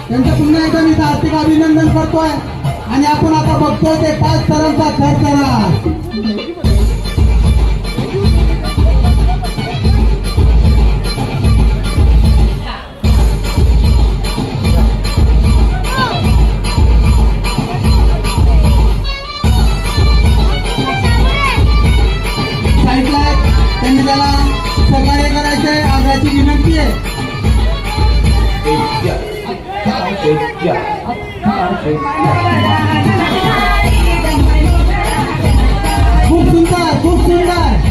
त्यांचं पुन्हा एकदा मी हार्दिक अभिनंदन करतोय आणि आपण आता बघतोय ते 5 थरांचा थरथरा. त्यांनी त्याला सहकार्य करायचे आग्रहाची विनंती आहे. खूप सुंदर, खूप सुंदर.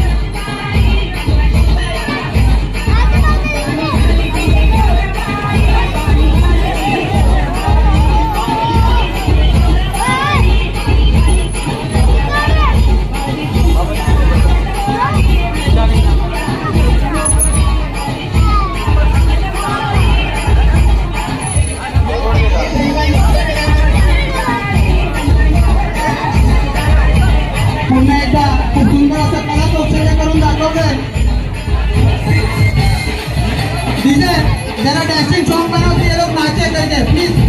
पुन्हा एकदा खूप सुंदर असं कला कौशल्य करून दाखवतोय. डीजे जरा डॅशिंग सॉन्ग बनवते, लोक नाचे करते प्लीज.